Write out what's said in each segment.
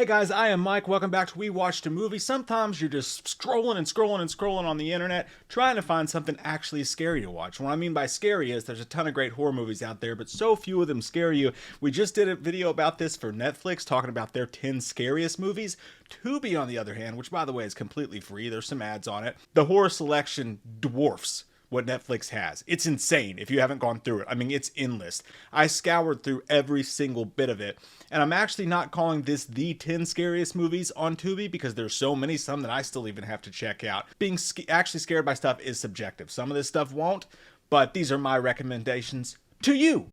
Hey guys, I am Mike. Welcome back to We Watched a Movie. Sometimes you're just scrolling and scrolling and scrolling on the internet trying to find something actually scary to watch. What I mean by scary is there's a ton of great horror movies out there, but so few of them scare you. We just did a video about this for Netflix, talking about their 10 scariest movies. Tubi, on the other hand, which by the way is completely free, there's some ads on it, the horror selection dwarfs what Netflix has. It's insane if you haven't gone through it. I mean, it's endless. I scoured through every single bit of it, and I'm actually not calling this the 10 scariest movies on Tubi because there's so many, some that I still even have to check out. Being actually scared by stuff is subjective. Some of this stuff won't, but these are my recommendations to you.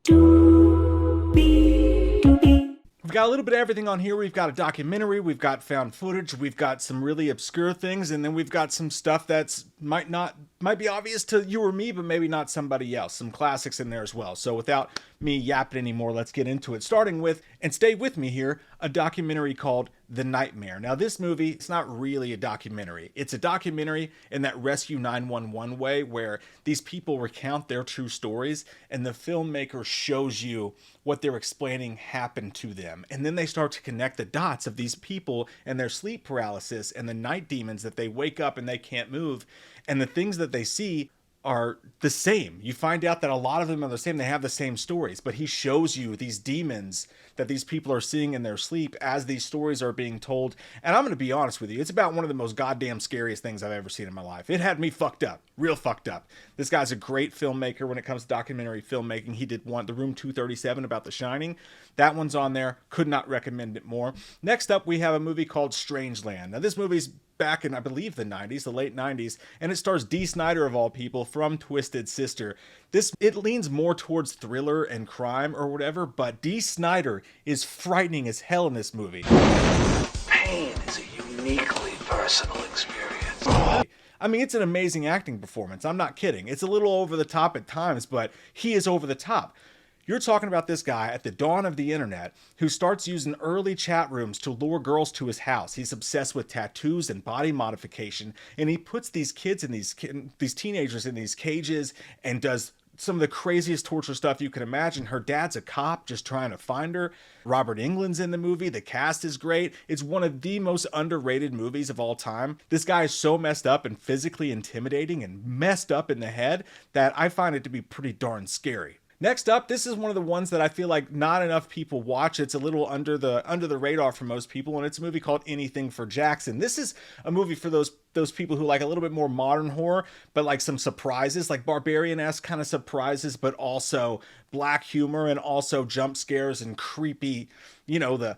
We've got a little bit of everything on here. We've got a documentary, we've got found footage, we've got some really obscure things, and then we've got some stuff that's might be obvious to you or me, but maybe not somebody else. Some classics in there as well. So without me yapping anymore, let's get into it. Starting with, and stay with me here, a documentary called The Nightmare. Now this movie, it's not really a documentary. It's a documentary in that Rescue 911 way where these people recount their true stories and the filmmaker shows you what they're explaining happened to them. And then they start to connect the dots of these people and their sleep paralysis and the night demons that they wake up and they can't move. And the things that they see are the same. You find out that a lot of them are the same. They have the same stories, but he shows you these demons that these people are seeing in their sleep as these stories are being told. And I'm going to be honest with you, it's about one of the most goddamn scariest things I've ever seen in my life. It had me fucked up, real fucked up. This guy's a great filmmaker when it comes to documentary filmmaking. He did one, The Room 237, about The Shining. That one's on there. Could not recommend it more. Next up, we have a movie called Strangeland. Now this movie's back in, I believe, the 90s, the late 90s, and it stars Dee Snider of all people from Twisted Sister. It leans more towards thriller and crime or whatever, but Dee Snider is frightening as hell in this movie. Pain is a uniquely personal experience. I mean, it's an amazing acting performance. I'm not kidding. It's a little over the top at times, but he is over the top. You're talking about this guy at the dawn of the internet who starts using early chat rooms to lure girls to his house. He's obsessed with tattoos and body modification, and he puts these kids in these teenagers in these cages and does some of the craziest torture stuff you can imagine. Her dad's a cop just trying to find her. Robert Englund's in the movie. The cast is great. It's one of the most underrated movies of all time. This guy is so messed up and physically intimidating and messed up in the head that I find it to be pretty darn scary. Next up, this is one of the ones that I feel like not enough people watch. It's a little under the radar for most people, and it's a movie called Anything for Jackson. This is a movie for those people who like a little bit more modern horror, but like some surprises, like Barbarian-esque kind of surprises, but also black humor and also jump scares and creepy, the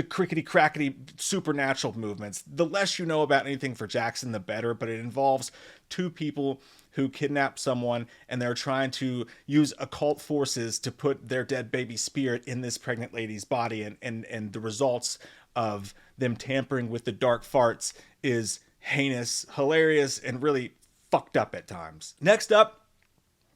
crickety-crackety supernatural movements. The less you know about Anything for Jackson, the better, but it involves two people who kidnap someone and they're trying to use occult forces to put their dead baby spirit in this pregnant lady's body, and the results of them tampering with the dark farts is heinous, hilarious, and really fucked up at times. Next up,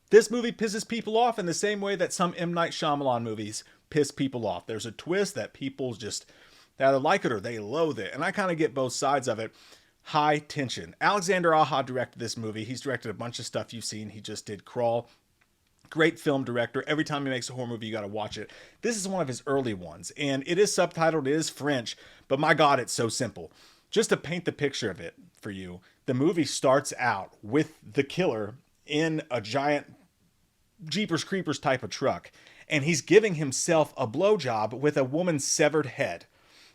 this movie pisses people off in the same way that some M. Night Shyamalan movies piss people off. There's a twist that people just either like it or they loathe it, and I kind of get both sides of it. High Tension. Alexander Aja directed this movie. He's directed a bunch of stuff you've seen. He just did Crawl. Great film director. Every time he makes a horror movie, you got to watch it. This is one of his early ones, and it is subtitled. It is French, but my God, it's so simple. Just to paint the picture of it for you, the movie starts out with the killer in a giant Jeepers Creepers type of truck, and he's giving himself a blowjob with a woman's severed head.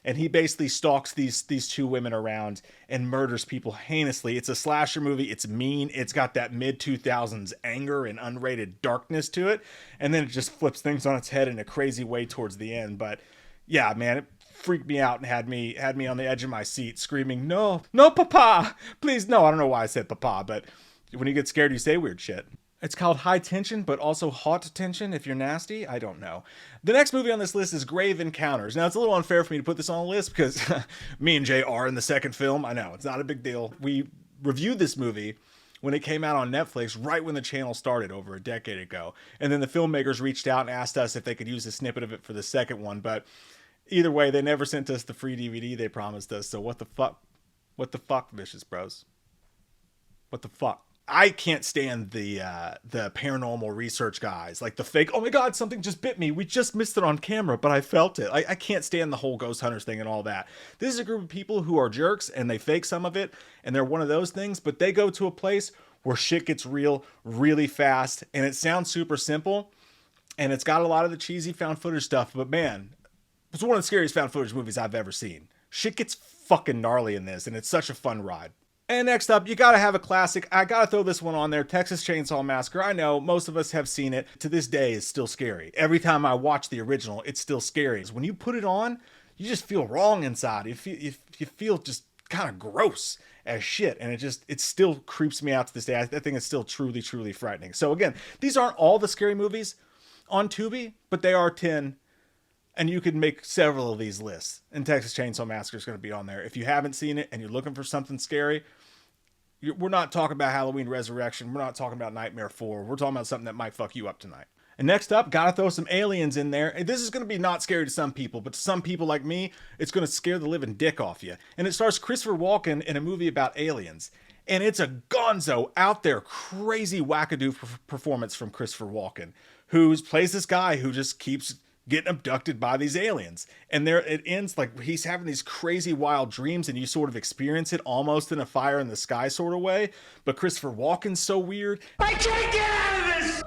And he basically stalks these two women around and murders people heinously. It's a slasher movie. It's mean. It's got that mid-2000s anger and unrated darkness to it. And then it just flips things on its head in a crazy way towards the end. But yeah, man, it freaked me out and had me on the edge of my seat screaming, "No, no, papa, please, no." I don't know why I said papa, but when you get scared, you say weird shit. It's called High Tension, but also Hot Tension if you're nasty. I don't know. The next movie on this list is Grave Encounters. Now, it's a little unfair for me to put this on the list because me and Jay are in the second film. I know, it's not a big deal. We reviewed this movie when it came out on Netflix right when the channel started over a decade ago. And then the filmmakers reached out and asked us if they could use a snippet of it for the second one. But either way, they never sent us the free DVD they promised us. So what the fuck? What the fuck, Vicious Bros? What the fuck? I can't stand the paranormal research guys, like the fake, oh my god, something just bit me, we just missed it on camera but I felt it. I can't stand the whole ghost hunters thing and all that. This is a group of people who are jerks and they fake some of it, and they're one of those things, but they go to a place where shit gets real really fast, and it sounds super simple, and it's got a lot of the cheesy found footage stuff, but man, it's one of the scariest found footage movies I've ever seen. Shit gets fucking gnarly in this, and it's such a fun ride. And next up, you gotta have a classic. I gotta throw this one on there, Texas Chainsaw Massacre. I know most of us have seen it. To this day, it's still scary. Every time I watch the original, it's still scary. When you put it on, you just feel wrong inside. You feel just kind of gross as shit, and it still creeps me out to this day. I think it's still truly, truly frightening. So again, these aren't all the scary movies on Tubi, but they are 10. And you could make several of these lists, and Texas Chainsaw Massacre is going to be on there. If you haven't seen it and you're looking for something scary, we're not talking about Halloween Resurrection. We're not talking about Nightmare 4. We're talking about something that might fuck you up tonight. And next up, gotta throw some aliens in there. And this is going to be not scary to some people, but to some people like me, it's going to scare the living dick off you. And it stars Christopher Walken in a movie about aliens. And it's a gonzo out there, crazy wackadoo performance from Christopher Walken, who plays this guy who just keeps getting abducted by these aliens. And there it ends like he's having these crazy wild dreams, and you sort of experience it almost in a fire in the sky sort of way. But Christopher Walken's so weird. I can't get out of this!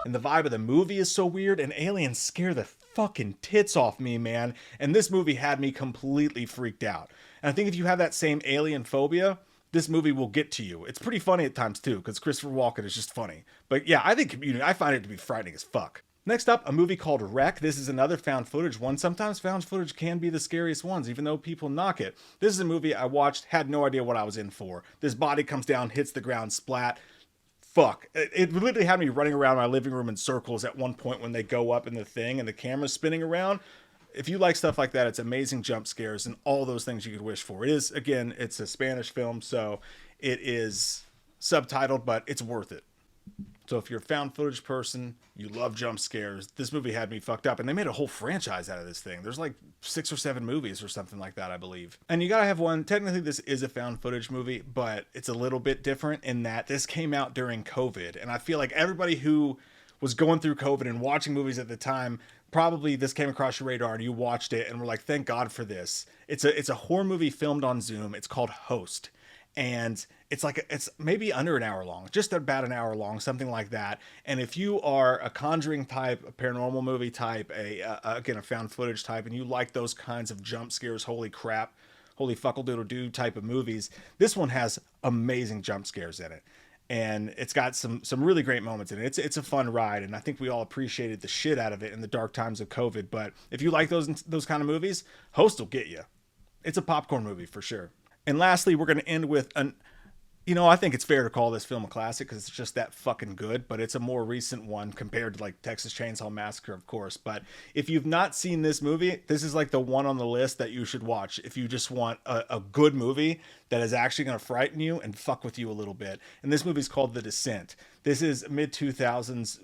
And the vibe of the movie is so weird, and aliens scare the fucking tits off me, man. And this movie had me completely freaked out. And I think if you have that same alien phobia, this movie will get to you. It's pretty funny at times too, because Christopher Walken is just funny. But yeah, I think Community, I find it to be frightening as fuck. Next up, a movie called Wreck. This is another found footage one. Sometimes found footage can be the scariest ones, even though people knock it. This is a movie I watched, had no idea what I was in for. This body comes down, hits the ground, splat. Fuck. It literally had me running around my living room in circles at one point when they go up in the thing and the camera's spinning around. If you like stuff like that, it's amazing jump scares and all those things you could wish for. It is, again, it's a Spanish film, so it is subtitled, but it's worth it. So if you're a found footage person, you love jump scares, this movie had me fucked up. And they made a whole franchise out of this thing. There's like 6 or 7 movies or something like that, I believe. And you gotta have one. Technically, this is a found footage movie, but it's a little bit different in that this came out during COVID. And I feel like everybody who was going through COVID and watching movies at the time, probably this came across your radar and you watched it and were like, thank God for this. It's a horror movie filmed on Zoom. It's called Host. And it's maybe under an hour long, just about an hour long, something like that. And if you are a Conjuring type, a paranormal movie type, again, a found footage type, and you like those kinds of jump scares, holy crap, holy fuckle-doodle-doo type of movies, this one has amazing jump scares in it. And it's got some really great moments in it. It's a fun ride, and I think we all appreciated the shit out of it in the dark times of COVID. But if you like those kind of movies, Host will get you. It's a popcorn movie for sure. And lastly, we're going to end with I think it's fair to call this film a classic because it's just that fucking good, but it's a more recent one compared to like Texas Chainsaw Massacre, of course. But if you've not seen this movie, this is like the one on the list that you should watch if you just want a good movie that is actually going to frighten you and fuck with you a little bit. And this movie is called The Descent. This is mid-2000s.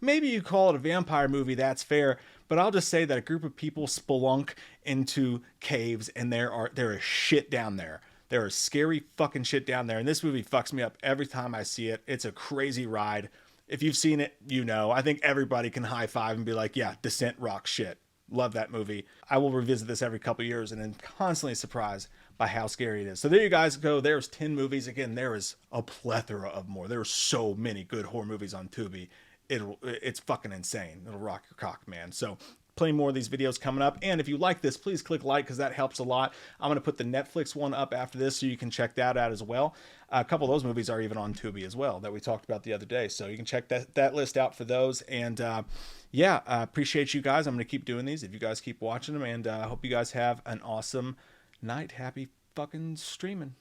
Maybe you call it a vampire movie, that's fair. But I'll just say that a group of people spelunk into caves and there is shit down there. There is scary fucking shit down there. And this movie fucks me up every time I see it. It's a crazy ride. If you've seen it, you know. I think everybody can high five and be like, yeah, Descent rock shit. Love that movie. I will revisit this every couple years and am constantly surprised by how scary it is. So there you guys go. There's 10 movies. Again, there is a plethora of more. There are so many good horror movies on Tubi. It's fucking insane. It'll rock your cock, man. So plenty more of these videos coming up. And if you like this, please click like because that helps a lot. I'm going to put the Netflix one up after this so you can check that out as well. A couple of those movies are even on Tubi as well that we talked about the other day. So you can check that list out for those. And yeah, I appreciate you guys. I'm going to keep doing these if you guys keep watching them. And I hope you guys have an awesome night. Happy fucking streaming.